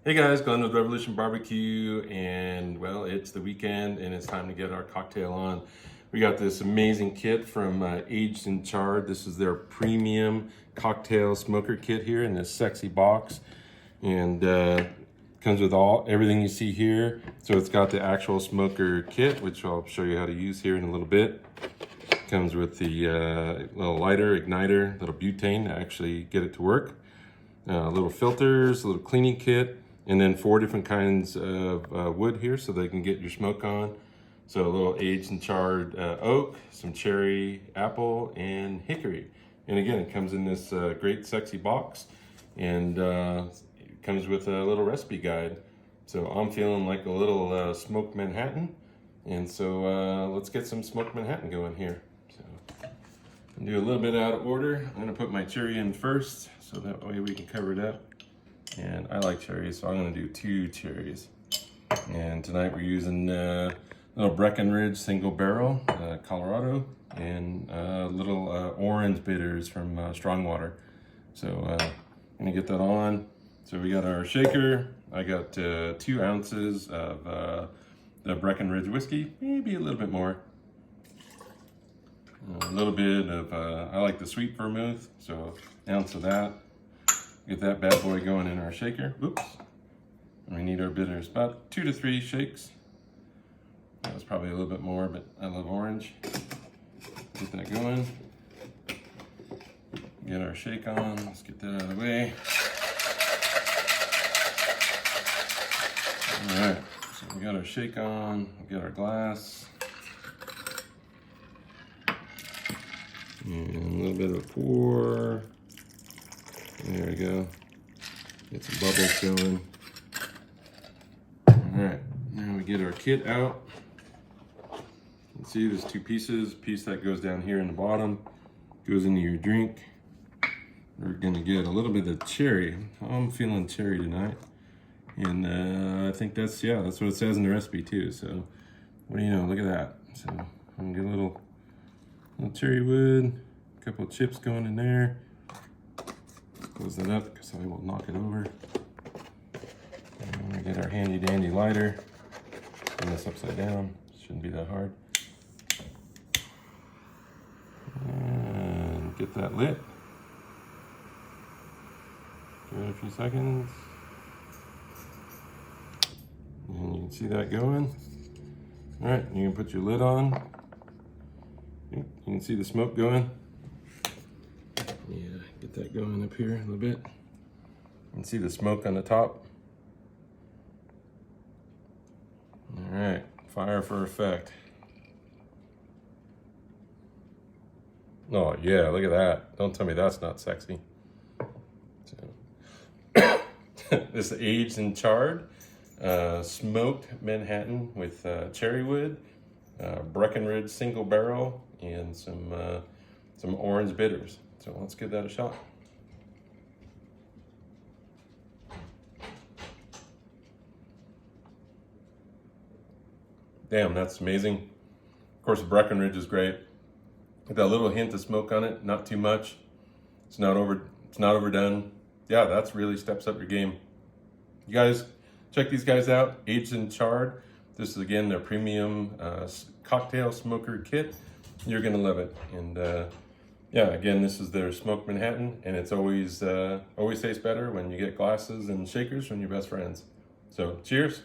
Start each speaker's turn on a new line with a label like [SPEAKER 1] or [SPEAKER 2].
[SPEAKER 1] Hey guys, Glenn with Revolution Barbecue, and well, it's the weekend and it's time to get our cocktail on. We got this amazing kit from Aged and Charred. This is their premium cocktail smoker kit here in this sexy box, and comes with everything you see here. So it's got the actual smoker kit, which I'll show you how to use here in a little bit. Comes with the little lighter, igniter, little butane to actually get it to work. Little filters, a little cleaning kit, and then 4 different kinds of wood here so they can get your smoke on. So a little aged and charred oak, some cherry, apple, and hickory. And again, it comes in this great sexy box, and it comes with a little recipe guide. So I'm feeling like a little smoked Manhattan, and so let's get some smoked Manhattan going here. So I'm gonna do a little bit out of order. I'm gonna put my cherry in first, so that way we can cover it up. And I like cherries, so I'm gonna do 2 cherries. And tonight we're using little Breckenridge single barrel, Colorado, and little orange bitters from Strongwater. So I'm gonna get that on. So we got our shaker. I got 2 ounces of the Breckenridge whiskey, maybe a little bit more. A little bit of, I like the sweet vermouth, so an ounce of that. Get that bad boy going in our shaker. Oops. And we need our bitters, about 2 to 3 shakes. That was probably a little bit more, but I love orange. Get that going. Get our shake on. Let's get that out of the way. All right, so we got our shake on. We got our glass. And a little bit of a pour. There we go. Get some bubbles going. All right, now we get our kit out. You can see there's 2 pieces. Piece that goes down here in the bottom, goes into your drink. We're gonna get a little bit of cherry. I'm feeling cherry tonight. And I think that's what it says in the recipe too. So what do you know, look at that. So I'm gonna get a little cherry wood, a couple of chips going in there. Close that up because I will knock it over. And we get our handy dandy lighter. Turn this upside down. Shouldn't be that hard. And get that lit. Give it a few seconds. And you can see that going. All right, you can put your lid on. You can see the smoke going. Yeah, get that going up here a little bit. You can see the smoke on the top. All right, fire for effect. Oh yeah, look at that. Don't tell me that's not sexy. So, this is aged and charred, smoked Manhattan with cherry wood, Breckenridge single barrel, and some orange bitters. So let's give that a shot. Damn, that's amazing. Of course, Breckenridge is great. With that little hint of smoke on it, not too much. It's not overdone. Yeah, that's really steps up your game. You guys, check these guys out, Aged and Charred. This is again their premium cocktail smoker kit. You're gonna love it. And yeah, again, this is their smoked Manhattan, and it's always tastes better when you get glasses and shakers from your best friends. So cheers.